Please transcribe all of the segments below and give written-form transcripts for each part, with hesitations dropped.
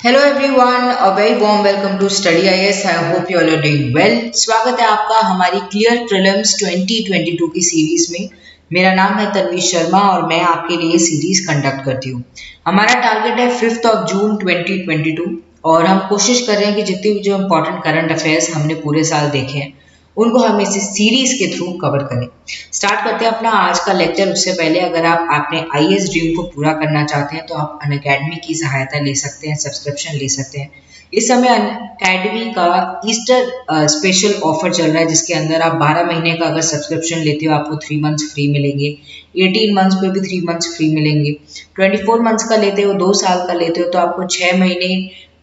Hello everyone, a very warm welcome to study IAS. I hope you all are doing well. स्वागत है आपका हमारी clear prelims 2022 की series में। मेरा नाम है तन्वीश शर्मा और मैं आपके लिए सीरीज कंडक्ट करती हूँ। हमारा टारगेट है 5 जून 2022 और हम कोशिश कर रहे हैं कि जितने भी जो इम्पोर्टेंट करंट अफेयर्स हमने पूरे साल देखे हैं उनको हम इस सीरीज के थ्रू कवर करें। स्टार्ट करते हैं अपना आज का लेक्चर। उससे पहले अगर आप अपने आईएएस ड्रीम को पूरा करना चाहते हैं तो आप अनअकैडमी की सहायता ले सकते हैं, सब्सक्रिप्शन ले सकते हैं। इस समय अनअकैडमी का ईस्टर स्पेशल ऑफर चल रहा है जिसके अंदर आप 12 महीने का अगर सब्सक्रिप्शन लेते हो आपको 3 मंथ्स फ्री मिलेंगे। 18 मंथ्स पे भी 3 मंथ्स फ्री मिलेंगे। 24 मंथ्स का लेते हो, 2 साल का लेते हो तो आपको 6 महीने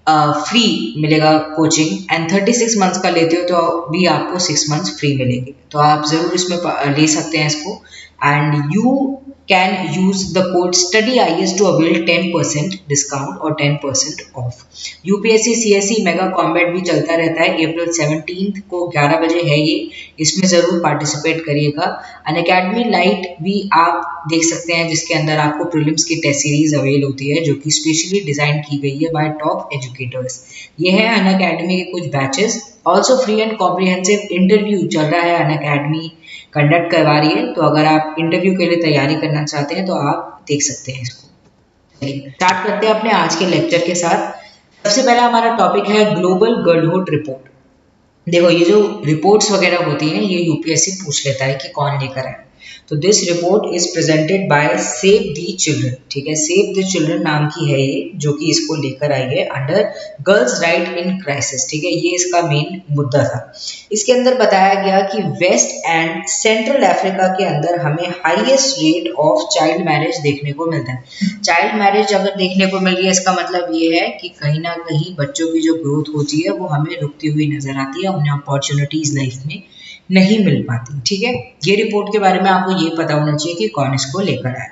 फ्री मिलेगा कोचिंग। एंड 36 मंथ्स का लेते हो तो भी आपको 6 मंथ्स फ्री मिलेंगे। तो आप ज़रूर इसमें ले सकते हैं इसको। And you can use the code study IAS to avail 10% discount और 10% off. UPSC CSC mega combat भी चलता रहता है। अप्रैल 17 को 11 बजे है ये, इसमें ज़रूर पार्टिसिपेट करिएगा। अनअकैडमी लाइट भी आप देख सकते हैं जिसके अंदर आपको प्रीलिम्स की टेस्ट सीरीज अवेल होती है जो कि स्पेशली डिजाइन की गई है बाय टॉप एजुकेटर्स। ये है अनअकैडमी के कुछ batches. Also free and comprehensive interview चल रहा है, अनअकैडमी कंडक्ट करवा रही है। तो अगर आप इंटरव्यू के लिए तैयारी करना चाहते हैं तो आप देख सकते हैं इसको। चलिए स्टार्ट करते हैं अपने आज के लेक्चर के साथ। सबसे पहला हमारा टॉपिक है ग्लोबल गर्लहुड रिपोर्ट। देखो ये जो रिपोर्ट्स वगैरह होती हैं ये यूपीएससी पूछ लेता है कि कौन लेकर आए। तो this report is presented by save the children. ठीक है, सेव द चिल्ड्रन नाम की है ये जो कि इसको लेकर आई है under girls right in crisis. ठीक है, ये इसका मेन मुद्दा था। इसके अंदर बताया गया कि वेस्ट एंड सेंट्रल अफ्रीका के अंदर हमें highest rate of child marriage देखने को मिलता है। चाइल्ड मैरिज अगर देखने को मिल रही है इसका मतलब ये है कि कहीं ना कहीं बच्चों की जो ग्रोथ होती है वो हमें रुकती हुई नजर आती है, उन्हें अपॉर्चुनिटीज लाइफ में नहीं मिल पाती। ठीक है, ये रिपोर्ट के बारे में आपको ये पता होना चाहिए कि कौन इसको लेकर आया।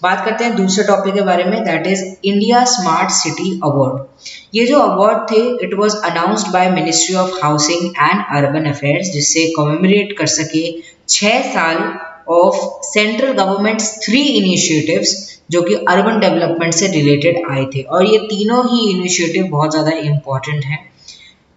बात करते हैं दूसरे टॉपिक के बारे में, that is India smart city award. ये जो अवार्ड थे it was announced by ministry of housing and urban affairs, जिससे कमेमोरेट कर सके 6 साल ऑफ सेंट्रल गवर्नमेंट 3 इनिशिएटिव्स जो कि अर्बन डेवलपमेंट से रिलेटेड आए थे। और ये तीनों ही इनिशिएटिव बहुत ज़्यादा इंपॉर्टेंट हैं।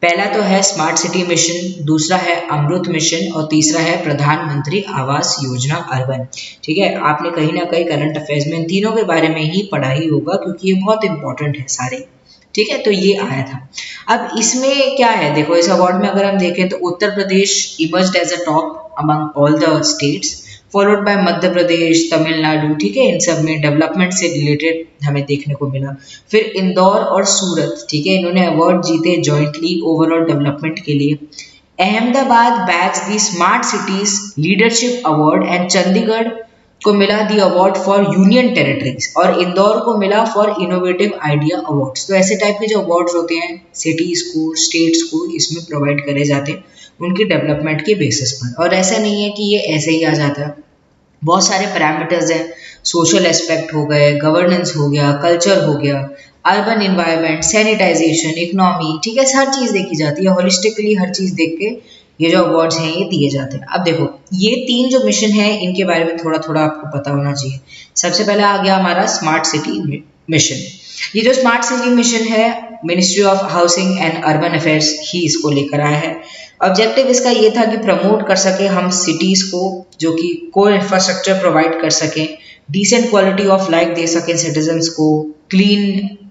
पहला तो है स्मार्ट सिटी मिशन, दूसरा है अमृत मिशन और तीसरा है प्रधानमंत्री आवास योजना अर्बन। ठीक है, आपने कहीं ना कहीं करंट अफेयर्स में इन तीनों के बारे में ही पढ़ा ही होगा क्योंकि ये बहुत इंपॉर्टेंट है सारे। ठीक है, तो ये आया था। अब इसमें क्या है, देखो इस अवार्ड में अगर हम देखें तो Uttar Pradesh emerged as a top among all the states, followed by Madhya Pradesh, Tamil Nadu. ठीक है, इन सब में डेवलपमेंट से रिलेटेड हमें देखने को मिला। फिर इंदौर और सूरत, ठीक है, इन्होंने अवार्ड जीते जॉइंटली ओवरऑल डेवलपमेंट के लिए। Ahmedabad bags the smart cities leadership award and Chandigarh को मिला दी अवार्ड फॉर यूनियन टेरिटरीज और इंदौर को मिला फॉर इनोवेटिव आइडिया अवार्ड्स। तो ऐसे टाइप के जो अवार्ड्स होते हैं सिटीज को, स्टेट्स को, इसमें प्रोवाइड करे जाते हैं उनकी डेवलपमेंट के बेसिस पर। और ऐसा नहीं है कि ये ऐसे ही आ जाता है, बहुत सारे पैरामीटर्स हैं। सोशल एस्पेक्ट हो गए, गवर्नेंस हो गया, कल्चर हो गया, अर्बन इन्वायरमेंट, सैनिटाइजेशन, इकोनॉमी। ठीक है, हर चीज़ देखी जाती है, होलिस्टिकली हर चीज़ देख के ये जो अवार्ड्स हैं ये दिए जाते हैं। अब देखो ये 3 जो मिशन है इनके बारे में थोड़ा थोड़ा आपको पता होना चाहिए। सबसे पहला आ गया हमारा स्मार्ट सिटी मिशन। ये जो स्मार्ट सिटी मिशन है ministry of housing and urban affairs ही इसको लेकर आया है। ऑब्जेक्टिव इसका ये था कि प्रमोट कर सके हम सिटीज को जो कि कोर इंफ्रास्ट्रक्चर प्रोवाइड कर सकें, डिसेंट क्वालिटी ऑफ लाइफ दे सकें सिटीजन्स को, क्लीन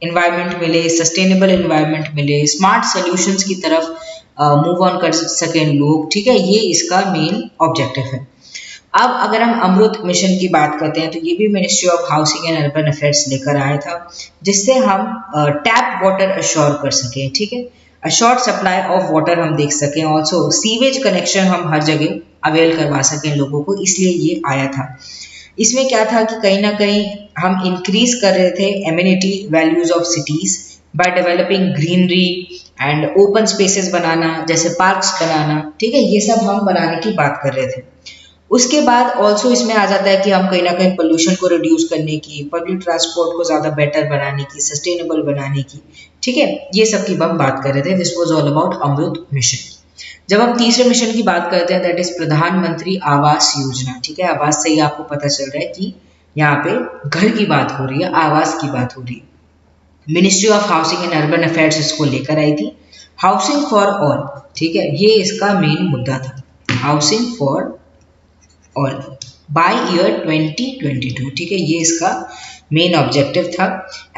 एनवायरनमेंट मिले, सस्टेनेबल एनवायरनमेंट मिले, स्मार्ट सॉल्यूशंस की तरफ मूव ऑन कर सकें लोग। ठीक है, ये इसका मेन ऑब्जेक्टिव है। अब अगर हम अमृत मिशन की बात करते हैं तो ये भी ministry of housing and urban affairs लेकर आया था, जिससे हम टैप वाटर अश्योर कर सकें। ठीक है, अश्योर्ड सप्लाई ऑफ वाटर हम देख सकें, ऑल्सो सीवेज कनेक्शन हम हर जगह अवेल करवा सकें लोगों को, इसलिए ये आया था। इसमें क्या था कि कहीं ना कहीं हम इंक्रीज कर रहे थे amenity values of cities by developing greenery and open spaces बनाना, जैसे पार्क्स बनाना। ठीक है, ये सब हम बनाने की बात कर रहे थे। उसके बाद ऑल्सो इसमें आ जाता है कि हम कहीं ना कहीं पोल्यूशन को रिड्यूस करने की, पब्लिक ट्रांसपोर्ट को ज़्यादा बेटर बनाने की, सस्टेनेबल बनाने की। ठीक है, ये सब की हम बात कर रहे थे। This was all about Amrut mission. जब हम तीसरे मिशन की बात करते हैं दैट इज प्रधानमंत्री आवास योजना। ठीक है, आवास से ही आपको पता चल रहा है कि यहाँ पे घर की बात हो रही है, आवास की बात हो रही है। Ministry of housing and urban affairs इसको लेकर आई थी। हाउसिंग फॉर ऑल, ठीक है, ये इसका मेन मुद्दा था, housing for all by year 2022, ठीक है, ये इसका मेन ऑब्जेक्टिव था।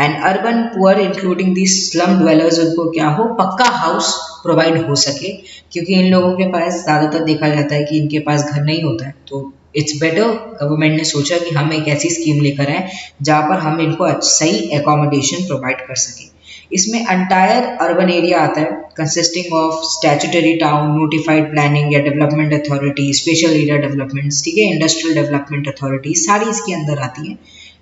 And urban poor including the slum dwellers, उनको क्या हो, पक्का हाउस प्रोवाइड हो सके, क्योंकि इन लोगों के पास ज़्यादातर देखा जाता है कि इनके पास घर नहीं होता है। तो इट्स बेटर, गवर्नमेंट ने सोचा कि हम एक ऐसी स्कीम लेकर आए जहाँ पर हम इनको सही एकोमोडेशन प्रोवाइड कर सकें। इसमें अंटायर अर्बन एरिया आता है, consisting of statutory town, notified planning या development authority, special area developments, ठीक है, इंडस्ट्रियल डेवलपमेंट अथॉरिटी, सारी इसके अंदर आती हैं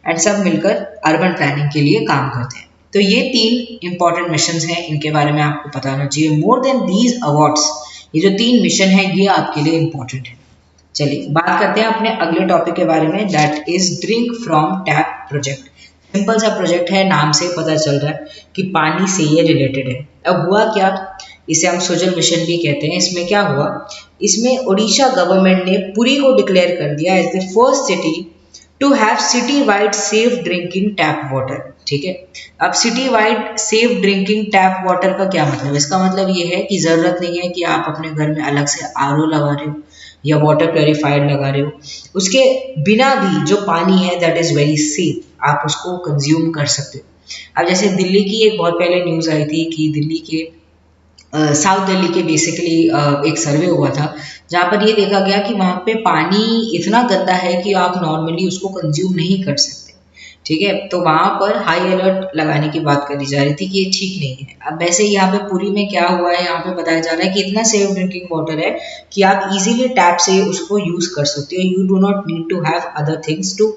एंड सब मिलकर अर्बन प्लानिंग के लिए काम करते हैं। तो ये 3 इंपॉर्टेंट मिशन हैं, इनके बारे में आपको पता होना चाहिए। मोर देन दीज अवार्ड्स, ये जो 3 मिशन है ये आपके लिए इंपॉर्टेंट है। चलिए बात करते हैं अपने अगले टॉपिक के बारे में, that is drink from tap project. Simple सा प्रोजेक्ट है, नाम से पता चल रहा है कि पानी से ये रिलेटेड है। अब हुआ क्या, इसे हम सुजल मिशन भी कहते हैं। इसमें क्या हुआ, इसमें उड़ीसा गवर्नमेंट ने पुरी को डिक्लेयर कर दिया as the first city to have city wide safe drinking tap water, ठीक है। अब city wide safe drinking tap water का क्या मतलब, इसका मतलब ये है कि ज़रूरत नहीं है कि आप अपने घर में अलग से आरओ लगा रहे हो या वाटर प्योरीफायर लगा रहे हो, उसके बिना भी जो पानी है दैट इज़ वेरी सेफ, आप उसको कंज्यूम कर सकते हो। अब जैसे दिल्ली की एक बहुत पहले न्यूज़ आई थी कि दिल्ली के साउथ दिल्ली के बेसिकली एक सर्वे हुआ था जहाँ पर ये देखा गया कि वहाँ पे पानी इतना गंदा है कि आप नॉर्मली उसको कंज्यूम नहीं कर सकते, ठीक है। तो वहाँ पर हाई अलर्ट लगाने की बात करी जा रही थी कि ये ठीक नहीं है। अब वैसे यहाँ पे पुरी में क्या हुआ है, यहाँ पे बताया जा रहा है कि इतना सेफ ड्रिंकिंग वाटर है कि आप इजीली टैप से उसको यूज कर सकते हो, you do not need to have other things to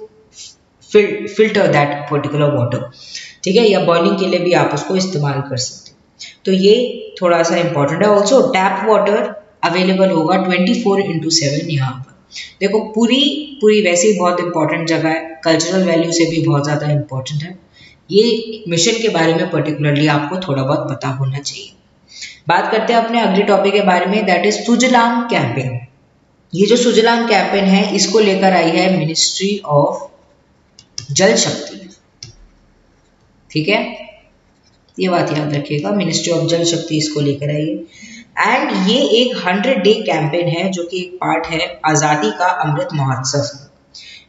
filter that particular water, ठीक है, या बॉइलिंग के लिए भी आप उसको इस्तेमाल कर सकते हो। तो ये थोड़ा सा इंपॉर्टेंट है। ऑल्सो टैप वाटर अवेलेबल होगा 24/7 यहाँ पर। देखो पूरी वैसे ही बहुत इंपॉर्टेंट जगह है, कल्चरल वैल्यू से भी बहुत ज़्यादा इंपॉर्टेंट है। ये मिशन के बारे में पर्टिकुलरली आपको थोड़ा बहुत पता होना चाहिए। बात करते हैं अपने अगले टॉपिक के बारे में, दैट इज सुजलाम कैंपेन। ये जो सुजलाम कैंपेन है इसको लेकर आई है मिनिस्ट्री ऑफ जल शक्ति, ठीक है, ये बात याद रखिएगा, मिनिस्ट्री ऑफ जल शक्ति इसको लेकर आई है। एंड ये एक 100 डे कैंपेन है जो कि एक पार्ट है आज़ादी का Amrit Mahotsav.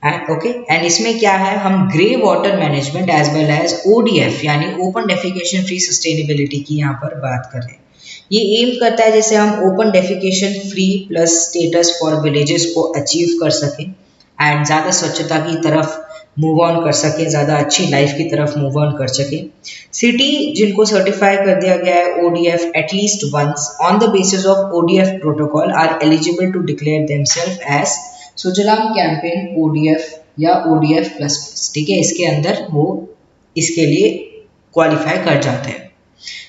And okay, and इसमें क्या है, हम grey water management as well as ODF यानी ओपन डेफिकेशन फ्री सस्टेनेबिलिटी की यहाँ पर बात कर रहे हैं। ये एम करता है जैसे हम open defecation free plus status for villages को अचीव कर सकें एंड ज़्यादा स्वच्छता की तरफ मूव ऑन कर सके, ज़्यादा अच्छी लाइफ की तरफ मूव ऑन कर सके। सिटी जिनको सर्टिफाई कर दिया गया है ODF at least once on the basis of ODF protocol are eligible to declare themselves as Sujalam campaign ODF या ओडीएफ प्लस, ठीक है, इसके अंदर वो इसके लिए क्वालिफाई कर जाते हैं।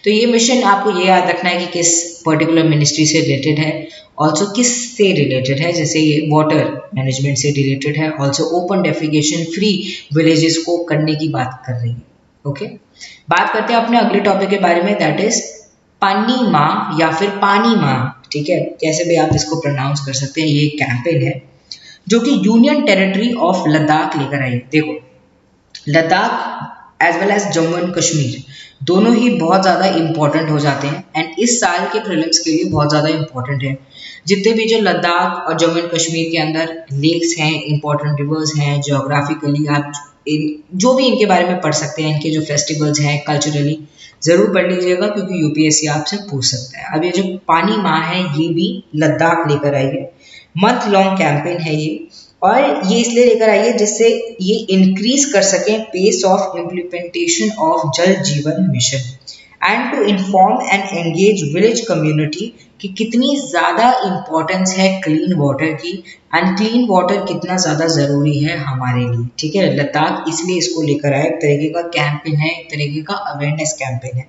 तो ये मिशन आपको ये याद रखना है कि किस पर्टिकुलर मिनिस्ट्री से रिलेटेड है, ऑल्सो किस से रिलेटेड है, जैसे ये वाटर मैनेजमेंट से रिलेटेड है, also open defecation free villages को करने की बात कर रही है। ओके, बात करते हैं अपने अगले टॉपिक के बारे में, दैट इज पानी माँ या फिर पानी माँ, ठीक है, कैसे भी आप इसको प्रोनाउंस कर सकते हैं। ये कैंपेन है जो कि यूनियन टेरिटरी ऑफ लद्दाख लेकर आई है। देखो Ladakh as well as Jammu and Kashmir दोनों ही बहुत ज़्यादा इंपॉर्टेंट हो जाते हैं एंड इस साल के प्रीलिम्स के लिए बहुत ज़्यादा इंपॉर्टेंट है। जितने भी जो लद्दाख और जम्मू एंड कश्मीर के अंदर लेक्स हैं, इंपॉर्टेंट रिवर्स हैं, जोग्राफिकली आप जो भी इनके बारे में पढ़ सकते हैं, इनके जो फेस्टिवल्स हैं कल्चरली ज़रूर पढ़ लीजिएगा क्योंकि यूपीएससी आपसे पूछ सकता है। अब ये जो पानी माँ है ये भी लद्दाख लेकर आई है, मंथ लॉन्ग कैंपेन है ये, और ये इसलिए लेकर आई है जिससे ये इंक्रीज कर सकें pace of implementation of Jal Jeevan mission and to inform and engage village community कि कितनी ज़्यादा इम्पोर्टेंस है क्लीन वाटर की एंड क्लीन वाटर कितना ज़्यादा ज़रूरी है हमारे लिए, ठीक है। लद्दाख इसलिए इसको लेकर आया, एक तरीके का कैंपेन है, एक तरीके का अवेयरनेस कैंपेन है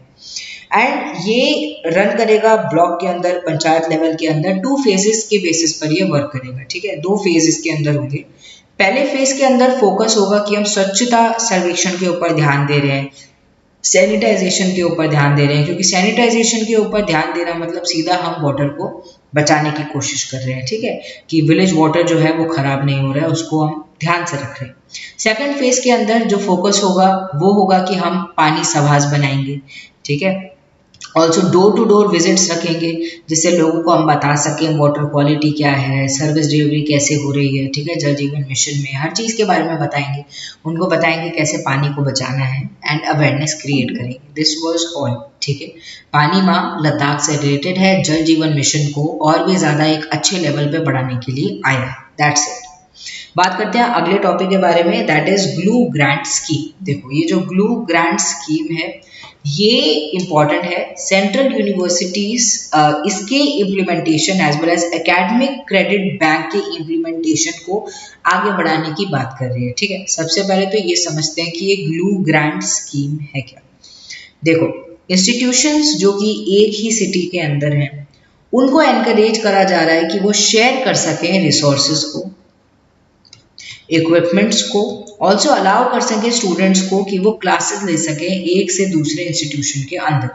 एंड ये रन करेगा ब्लॉक के अंदर, पंचायत लेवल के अंदर 2 फेजेस के बेसिस पर ये वर्क करेगा, ठीक है। 2 फेज इसके अंदर होंगे। पहले फेज के अंदर फोकस होगा कि हम स्वच्छता सर्वेक्षण के ऊपर ध्यान दे रहे हैं, सैनिटाइजेशन के ऊपर ध्यान दे रहे हैं, क्योंकि सैनिटाइजेशन के ऊपर ध्यान देना मतलब सीधा हम वाटर को बचाने की कोशिश कर रहे हैं, ठीक है, कि विलेज वाटर जो है वो खराब नहीं हो रहा है, उसको हम ध्यान से रख रहे हैं। सेकंड फेज के अंदर जो फोकस होगा वो होगा कि हम पानी सभास बनाएंगे, ठीक है। Also door to door visits रखेंगे, जिससे लोगों को हम बता सकें वाटर क्वालिटी क्या है, सर्विस डिलीवरी कैसे हो रही है, ठीक है, जल जीवन मिशन में हर चीज़ के बारे में बताएंगे, उनको बताएंगे कैसे पानी को बचाना है एंड अवेयरनेस क्रिएट करेंगे। दिस वाज ऑल, ठीक है। पानी माँ लद्दाख से रिलेटेड है, जल जीवन मिशन को और भी ज़्यादा एक अच्छे लेवल पे बढ़ाने के लिए आया है। That's it. बात करते हैं अगले टॉपिक के बारे में, that is glue grant scheme. देखो ये जो ग्लू ग्रांट स्कीम है ये इंपॉर्टेंट है। सेंट्रल यूनिवर्सिटीज इसके implementation as well as academic credit bank के इम्प्लीमेंटेशन को आगे बढ़ाने की बात कर रही है, ठीक है। सबसे पहले तो ये समझते हैं कि ये ग्लू ग्रांट स्कीम है क्या। देखो इंस्टीट्यूशंस जो कि एक ही सिटी के अंदर हैं उनको एनकरेज करा जा रहा है कि वो शेयर कर सकें रिसोर्सेज को, इक्विपमेंट्स को, ऑल्सो अलाउ कर सकें स्टूडेंट्स को कि वो क्लासेस ले सकें एक से दूसरे इंस्टीट्यूशन के अंदर।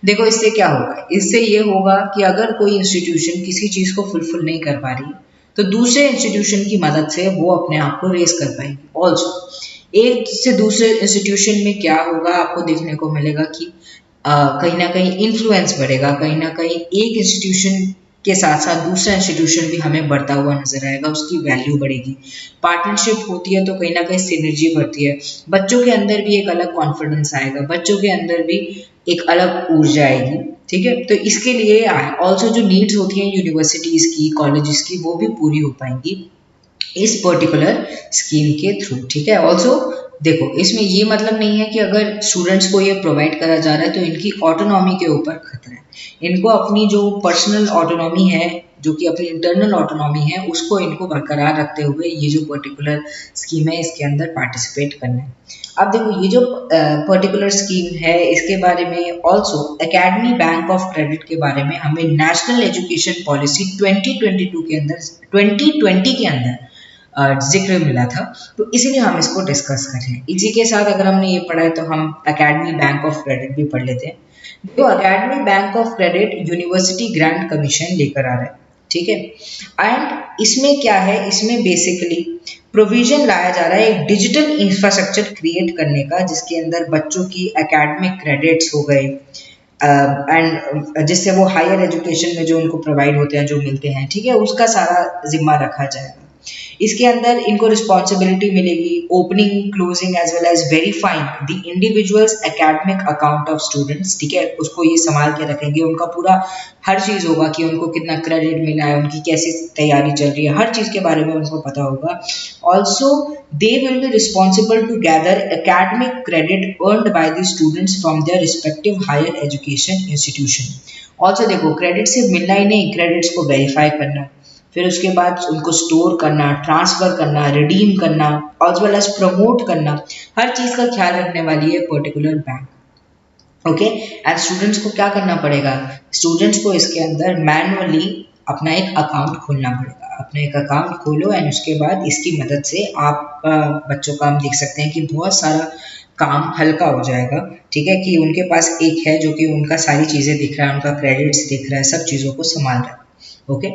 देखो इससे क्या होगा, इससे ये होगा कि अगर कोई इंस्टीट्यूशन किसी चीज़ को फुलफिल नहीं कर पा रही तो दूसरे इंस्टीट्यूशन की मदद से वो अपने आप को रेस कर पाएगी। ऑल्सो एक से दूसरे इंस्टीट्यूशन में क्या होगा आपको देखने को मिलेगा कि कहीं ना कहीं इन्फ्लुएंस बढ़ेगा, कहीं ना कहीं एक इंस्टीट्यूशन के साथ साथ दूसरा इंस्टीट्यूशन भी हमें बढ़ता हुआ नजर आएगा, उसकी वैल्यू बढ़ेगी। पार्टनरशिप होती है तो कहीं ना कहीं सिनर्जी बढ़ती है, बच्चों के अंदर भी एक अलग कॉन्फिडेंस आएगा, बच्चों के अंदर भी एक अलग ऊर्जा आएगी, ठीक है। तो इसके लिए ऑल्सो जो नीड्स होती हैं यूनिवर्सिटीज़ की, कॉलेजेस की, वो भी पूरी हो पाएंगी इस पर्टिकुलर स्कीम के थ्रू, ठीक है। ऑल्सो देखो इसमें ये मतलब नहीं है कि अगर स्टूडेंट्स को ये प्रोवाइड करा जा रहा है तो इनकी ऑटोनॉमी के ऊपर खतरा है। इनको अपनी जो पर्सनल ऑटोनॉमी है, जो कि अपनी इंटरनल ऑटोनॉमी है, उसको इनको बरकरार रखते हुए ये जो पर्टिकुलर स्कीम है इसके अंदर पार्टिसिपेट करना है। अब देखो ये जो पर्टिकुलर स्कीम है इसके बारे में also academy bank of credit के बारे में हमें नेशनल एजुकेशन पॉलिसी 2022 के अंदर 2020 के अंदर जिक्र मिला था, तो इसीलिए हम इसको डिस्कस कर रहे हैं। इसी के साथ अगर हमने ये पढ़ा है तो हम एकेडमी बैंक ऑफ क्रेडिट भी पढ़ लेते हैं। जो academy bank of credit university grant commission लेकर आ रहा है, ठीक है। एंड इसमें क्या है, इसमें बेसिकली प्रोविजन लाया जा रहा है एक डिजिटल इंफ्रास्ट्रक्चर क्रिएट करने का, जिसके अंदर बच्चों की एकेडमिक क्रेडिट्स हो गए एंड जिससे वो हायर एजुकेशन में जो उनको प्रोवाइड होते हैं, जो मिलते हैं, ठीक है, उसका सारा जिम्मा रखा जाएगा। इसके अंदर इनको रिस्पॉन्सिबिलिटी मिलेगी opening, closing as well as verifying the individual's academic account of students, ठीक है, उसको ये संभाल के रखेंगे। उनका पूरा हर चीज़ होगा कि उनको कितना क्रेडिट मिला है, उनकी कैसी तैयारी चल रही है, हर चीज़ के बारे में उनको पता होगा। Also they will be responsible to gather academic credit earned by the students from their respective higher education institution. Also देखो क्रेडिट सिर्फ मिलना ही नहीं, क्रेडिट्स को वेरीफाई करना, फिर उसके बाद उनको स्टोर करना, ट्रांसफ़र करना, रिडीम करना, एज वेल एज प्रमोट करना, हर चीज़ का ख्याल रखने वाली है particular bank, okay. And students को क्या करना पड़ेगा, स्टूडेंट्स को इसके अंदर मैनुअली अपना एक अकाउंट खोलना पड़ेगा। अपना एक अकाउंट खोलो एंड उसके बाद इसकी मदद से आप बच्चों का हम देख सकते हैं कि बहुत सारा काम हल्का हो जाएगा, ठीक है, कि उनके पास एक है जो कि उनका सारी चीज़ें दिख रहा है, उनका क्रेडिट्स दिख रहा है, सब चीज़ों को संभाल रहा है। Okay,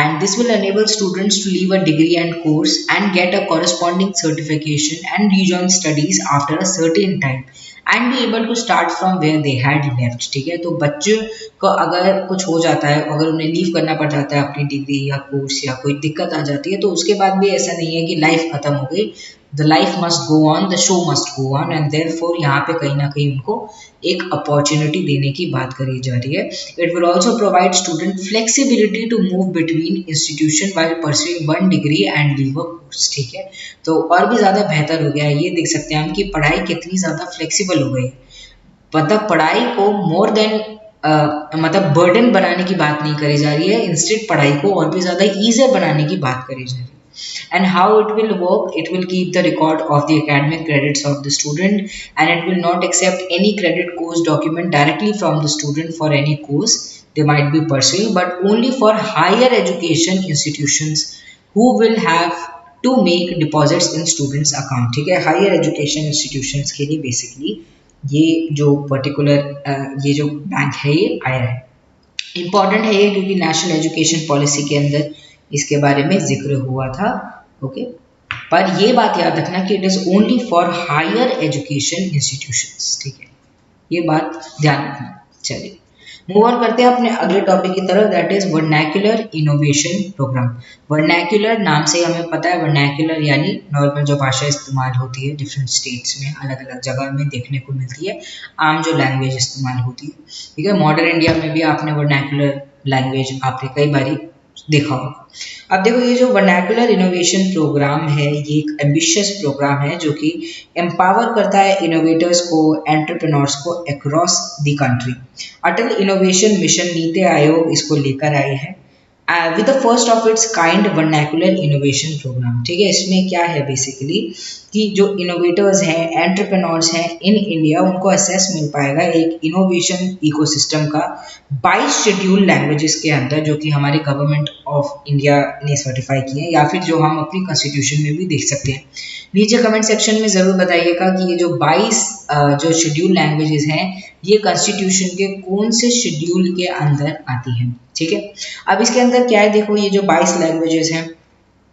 and this will enable students to leave a degree and course and get a corresponding certification and rejoin studies after a certain time and be able to start from where they had left, ठीक है। तो बच्चों को अगर कुछ हो जाता है, अगर उन्हें लीव करना पड़ जाता है अपनी डिग्री या कोर्स या कोई दिक्कत आ जाती है, तो उसके बाद भी ऐसा नहीं है कि लाइफ खत्म हो गई। The life must go on, the show must go on, and therefore यहाँ पे कहीं ना कहीं उनको एक अपॉर्चुनिटी देने की बात करी जा रही है। It will also provide student flexibility to move between institution while pursuing one degree and leave a course, ठीक है। तो और भी ज़्यादा बेहतर हो गया है, ये देख सकते हैं हम कि पढ़ाई कितनी ज़्यादा फ्लेक्सिबल हो गई है। मतलब पढ़ाई को मोर देन मतलब बर्डन बनाने की बात नहीं करी जा रही है, इंस्टेड पढ़ाई को और भी ज़्यादा ईजी बनाने की बात करी जा रही है। And how it will work, it will keep the record of the academic credits of the student and it will not accept any credit course document directly from the student for any course they might be pursuing, but only for higher education institutions who will have to make deposits in students account, ठीक है। higher education institutions के लिए basically ये जो particular ये जो bank है ये आया है। इम्पॉर्टेंट है ये क्योंकि नेशनल एजुकेशन पॉलिसी के अंदर इसके बारे में जिक्र हुआ था। ओके, पर ये बात याद रखना कि it is only for higher education institutions, ठीक है, ये बात ध्यान रखना। चलिए मूव ऑन करते हैं अपने अगले टॉपिक की तरफ, that is vernacular innovation programme. Vernacular नाम से हमें पता है, वर्नैक्युलर यानी नॉर्मल जो भाषा इस्तेमाल होती है डिफरेंट स्टेट्स में, अलग अलग जगह में देखने को मिलती है, आम जो लैंग्वेज इस्तेमाल होती है, ठीक है। मॉडर्न इंडिया में भी आपने वर्नैक्युलर लैंग्वेज आपने कई बारी देखा होगा। अब देखो ये जो वर्नैक्युलर इनोवेशन प्रोग्राम है ये एक एम्बिशियस प्रोग्राम है जो कि एम्पावर करता है इनोवेटर्स को, एंटरप्रेन्योर्स को across the country. Atal innovation mission NITI Aayog इसको लेकर आई है with the first of its kind vernacular innovation programme, ठीक है। इसमें क्या है बेसिकली कि जो इनोवेटर्स हैं, एंटरप्रेन्योर्स हैं इन इंडिया, उनको एक्सेस मिल पाएगा एक इनोवेशन इकोसिस्टम का 22 शेड्यूल लैंग्वेजेस के अंदर, जो कि हमारे गवर्नमेंट ऑफ इंडिया ने सर्टिफाई किए हैं या फिर जो हम अपनी कॉन्स्टिट्यूशन में भी देख सकते हैं। नीचे कमेंट सेक्शन में ज़रूर बताइएगा कि ये जो 22 जो शेड्यूल लैंग्वेजेस हैं ये कॉन्स्टिट्यूशन के कौन से शेड्यूल के अंदर आती हैं, ठीक है। अब इसके अंदर क्या है, देखो ये जो 22 लैंग्वेजेस हैं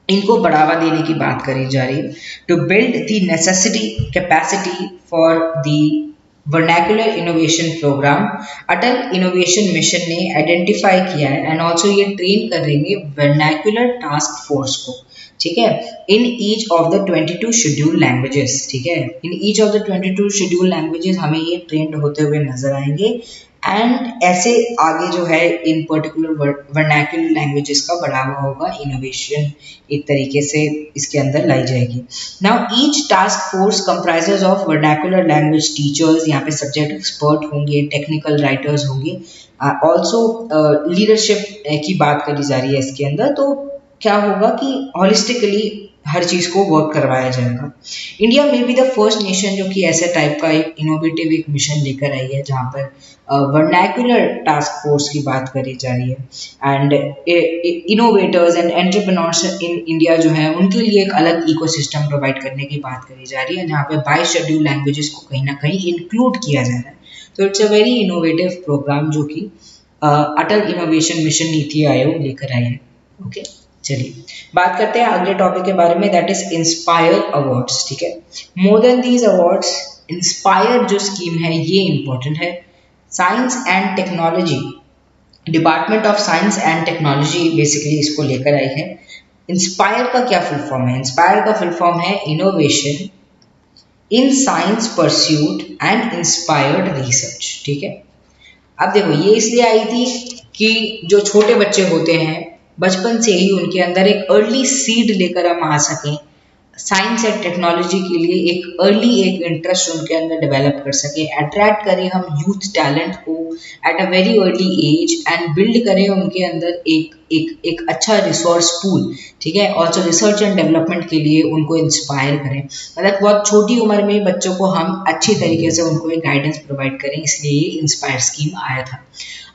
इनको बढ़ावा देने की बात करी जा रही है, to build the necessity capacity for the vernacular innovation programme. Atal innovation mission ने आइडेंटिफाई किया है एंड ऑल्सो ये ट्रेन करेंगे वर्नैक्युलर टास्क फोर्स को, ठीक है, in each of the 22 schedule languages, ठीक है। In each of the 22 schedule languages हमें ये ट्रेंड होते हुए नजर आएंगे एंड ऐसे आगे जो है इन पर्टिकुलर वर्नैक्युलर लैंग्वेजेस का बढ़ावा होगा, इनोवेशन एक तरीके से इसके अंदर लाई जाएगी। Now each task force comprises of vernacular language teachers, यहाँ पे सब्जेक्ट एक्सपर्ट होंगे, टेक्निकल राइटर्स होंगे, ऑल्सो लीडरशिप की बात करी जा रही है इसके अंदर। तो क्या होगा कि हॉलिस्टिकली हर चीज़ को वर्क करवाया जाएगा। इंडिया में भी द फर्स्ट नेशन जो कि ऐसे टाइप का एक इनोवेटिव एक मिशन लेकर आई है जहाँ पर वर्नैक्युलर टास्क फोर्स की बात करी जा रही है and innovators and entrepreneurs in India जो है उनके लिए एक अलग इकोसिस्टम प्रोवाइड करने की बात करी जा रही है जहाँ पे 22 शेड्यूल लैंग्वेजेस को कहीं ना कहीं इंक्लूड किया जा रहा है। तो it's a very innovative programme जो कि अटल इनोवेशन मिशन नीति आयोग लेकर आए हैं। ओके, चलिए बात करते हैं अगले टॉपिक के बारे में, दैट इज इंस्पायर अवार्ड्स, ठीक है। More than these awards, inspire जो स्कीम है ये इंपॉर्टेंट है। Science and technology, department of science and technology basically इसको लेकर आई है। इंस्पायर का क्या फुल फॉर्म है? इंस्पायर का फुल फॉर्म है innovation in science pursuit and inspired research, ठीक है। अब देखो ये इसलिए आई थी कि जो छोटे बच्चे होते हैं बचपन से ही उनके अंदर एक अर्ली सीड लेकर हम आ सकें, साइंस एंड टेक्नोलॉजी के लिए एक अर्ली एक इंटरेस्ट उनके अंदर डेवलप कर सके, अट्रैक्ट करें हम यूथ टैलेंट को at a very early age and build करें उनके अंदर एक अच्छा रिसोर्स पूल, ठीक है। ऑल्सो रिसर्च एंड डेवलपमेंट के लिए उनको इंस्पायर करें, मतलब बहुत छोटी उम्र में बच्चों को हम अच्छी तरीके से उनको एक गाइडेंस प्रोवाइड करें, इसलिए ये इंस्पायर स्कीम आया था।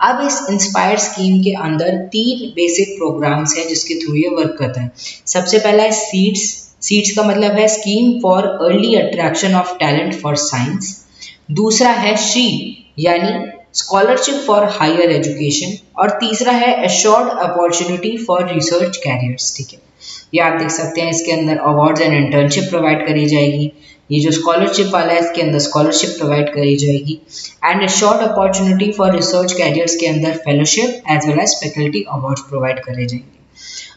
अब इस इंस्पायर स्कीम के अंदर 3 बेसिक प्रोग्राम्स हैं जिसके थ्रू ये वर्क करता है। सबसे पहला है सीड्स। सीड्स का मतलब है scheme for early attraction of talent for science. दूसरा है शी यानी स्कॉलरशिप फॉर हायर एजुकेशन, और तीसरा है assured opportunity for research carriers, ठीक है। ये आप देख सकते हैं इसके अंदर अवार्ड्स एंड इंटर्नशिप प्रोवाइड करी जाएगी। ये जो स्कॉलरशिप वाला है इसके अंदर स्कॉलरशिप प्रोवाइड करी जाएगी and assured opportunity for research careers के अंदर fellowship as well as faculty awards provide करे जाएंगे।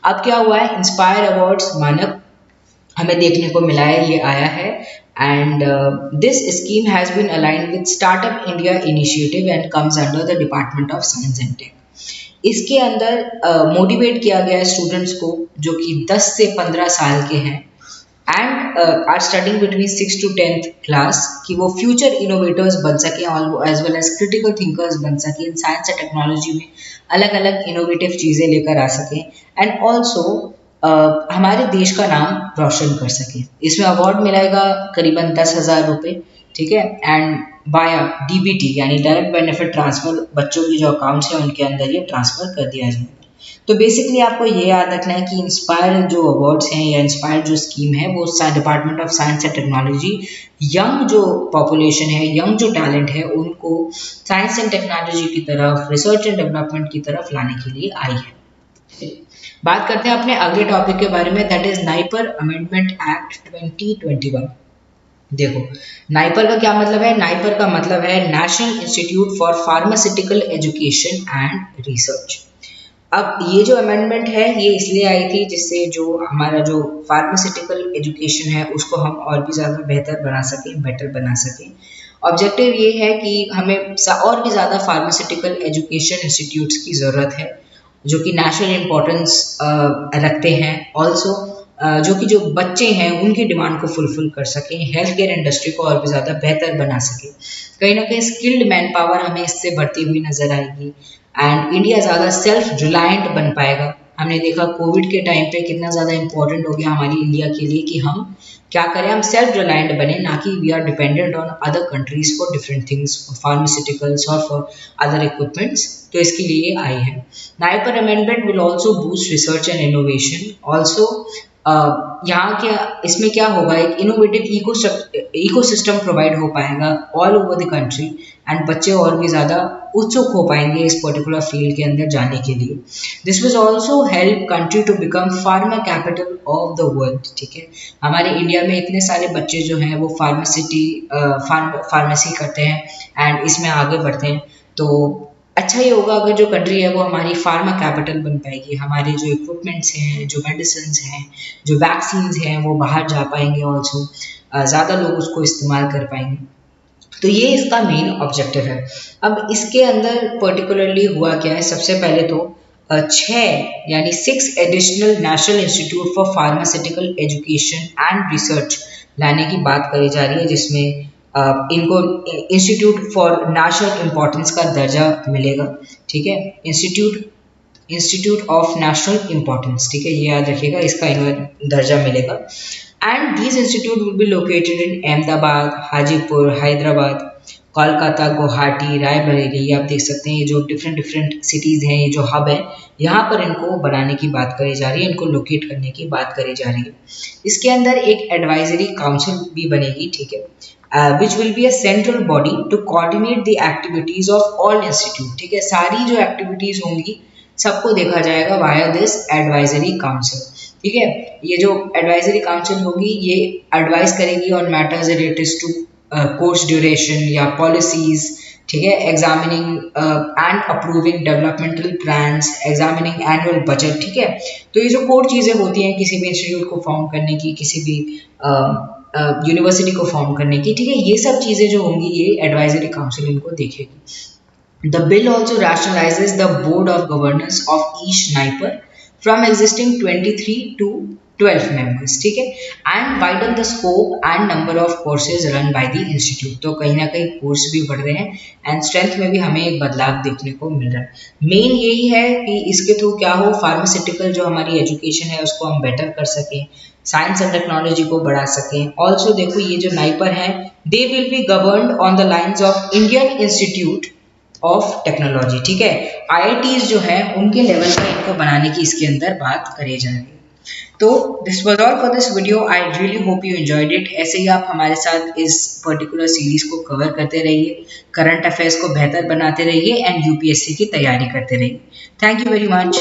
अब क्या हुआ है, इंस्पायर अवार्ड्स मानक हमें देखने को मिला है, ये आया है and this scheme has been aligned with startup India initiative and comes under the department of science and tech. इसके अंदर मोटिवेट किया गया है स्टूडेंट्स को जो कि 10 से 15 साल के हैं and are studying between 6 to 10th class, कि वो फ्यूचर इनोवेटर्स बन सकें और as well as critical thinkers बन सकें, इन साइंस एंड टेक्नोलॉजी में अलग अलग इनोवेटिव चीज़ें लेकर आ सकें एंड ऑल्सो हमारे देश का नाम रोशन कर सके। इसमें अवार्ड मिलेगा करीबन 10,000 रुपये, ठीक है, एंड बाया डीबीटी यानी डायरेक्ट बेनिफिट ट्रांसफर, बच्चों की जो अकाउंट्स हैं उनके अंदर ये ट्रांसफर कर दिया जाएगा। तो बेसिकली आपको ये याद रखना है कि इंस्पायर जो अवार्ड्स हैं या इंस्पायर जो स्कीम है वो department of science and technology young जो पॉपुलेशन है, यंग जो टैलेंट है, उनको साइंस एंड टेक्नोलॉजी की तरफ, रिसर्च एंड डेवलपमेंट की तरफ लाने के लिए आई है। बात करते हैं अपने अगले टॉपिक के बारे में, that is NIPER amendment act 2021। देखो, नाइपर का क्या मतलब है? नाइपर का मतलब है national institute for pharmaceutical education and research. अब ये जो अमेंडमेंट है ये इसलिए आई थी जिससे जो हमारा जो फार्मास्यूटिकल एजुकेशन है उसको हम और भी ज़्यादा बेहतर बना सकें, बेटर बना सकें। ऑब्जेक्टिव ये है कि हमें और भी ज़्यादा फार्मास्यूटिकल एजुकेशन इंस्टीट्यूट्स की ज़रूरत है जो कि नेशनल इम्पोर्टेंस रखते हैं, ऑल्सो जो कि जो बच्चे हैं उनकी डिमांड को फुलफिल कर सकें, हेल्थ केयर इंडस्ट्री को और भी ज़्यादा बेहतर बना सके। कहीं ना कहीं स्किल्ड मैन पावर हमें इससे बढ़ती हुई नजर आएगी एंड इंडिया ज़्यादा सेल्फ रिलायंट बन पाएगा। हमने देखा कोविड के टाइम पे कितना ज़्यादा इंपॉर्टेंट हो गया हमारी इंडिया के लिए कि हम क्या करें, हम सेल्फ रिलायंट बने, ना कि we are dependent on other countries for different things, for pharmaceuticals और फॉर अदर इक्विपमेंट्स। तो इसके लिए आई है। NIPER amendment will also boost research and innovation. Also यहाँ क्या इसमें क्या होगा, एक इनोवेटिव इकोसिस्टम प्रोवाइड हो पाएगा all over the country and बच्चे और भी ज़्यादा उत्सुक हो पाएंगे इस पर्टिकुलर फील्ड के अंदर जाने के लिए। This will also help country to become pharma capital of the world. ठीक है, हमारे इंडिया में इतने सारे बच्चे जो हैं वो फार्मेसी करते हैं एंड इसमें आगे बढ़ते हैं, तो अच्छा ही होगा अगर जो कंट्री है वो हमारी फार्मा कैपिटल बन पाएगी। हमारे जो इक्विपमेंट्स हैं, जो मेडिसिन हैं, जो वैक्सीन्स हैं वो बाहर जा पाएंगे, ऑल्सो ज़्यादा लोग उसको इस्तेमाल कर पाएंगे। तो ये इसका मेन ऑब्जेक्टिव है। अब इसके अंदर पर्टिकुलरली हुआ क्या है, सबसे पहले तो 6 यानी 6 additional national institute for pharmaceutical education and research लाने की बात करी जा रही है, जिसमें इनको इंस्टीट्यूट फॉर नेशनल इम्पोर्टेंस का दर्जा मिलेगा। ठीक है, इंस्टीट्यूट ऑफ नेशनल इम्पोर्टेंस, ठीक है, ये याद रखिएगा, इसका दर्जा मिलेगा। And these institute will be located in Ahmedabad, Hajipur, Hyderabad, Kolkata, Guwahati, Raebareli. आप देख सकते हैं ये जो डिफरेंट सिटीज़ हैं, ये जो हब है, यहाँ पर इनको बनाने की बात करी जा रही है, इनको लोकेट करने की बात करी जा रही है। इसके अंदर एक एडवाइजरी काउंसिल भी बनेगी, ठीक है, which will be a central body to coordinate the activities of all institute। ठीक है, सारी जो एक्टिविटीज होंगी सबको देखा जाएगा वाया दिस एडवाइजरी काउंसिल। ठीक है, ये जो एडवाइजरी काउंसिल होगी ये एडवाइस करेगी on matters related to course duration या पॉलिसीज, ठीक है, examining and approving developmental plans, examining annual budget. ठीक है, तो ये जो कोर चीज़ें होती हैं किसी भी इंस्टीट्यूट को फॉर्म करने की, किसी भी यूनिवर्सिटी को फॉर्म करने की, ठीक है, ये सब चीज़ें जो होंगी ये एडवाइजरी काउंसिल इनको देखेगी। The bill also rationalizes the board of governance of each NIPER from existing 23 to 12 members। ठीक है, and widen the scope and number of courses run by the institute. तो कहीं ना कहीं कोर्स भी बढ़ रहे हैं एंड स्ट्रेंथ में भी हमें एक बदलाव देखने को मिल रहा है। मेन यही है कि इसके थ्रू क्या हो, फार्मास्यूटिकल जो हमारी एजुकेशन है उसको हम बेटर कर सकें, साइंस एंड टेक्नोलॉजी को बढ़ा सकें। ऑल्सो देखो ये जो नाइपर है दे will be governed on the lines of Indian institute of technology. ठीक है, IITs जो है उनके लेवल पर इनको बनाने की इसके अंदर बात करी जा रही है। तो this was all for this video, I really hope you enjoyed it. ऐसे ही आप हमारे साथ इस पर्टिकुलर सीरीज को कवर करते रहिए, करंट अफेयर्स को बेहतर बनाते रहिए एंड UPSC की तैयारी करते रहिए। Thank you very much.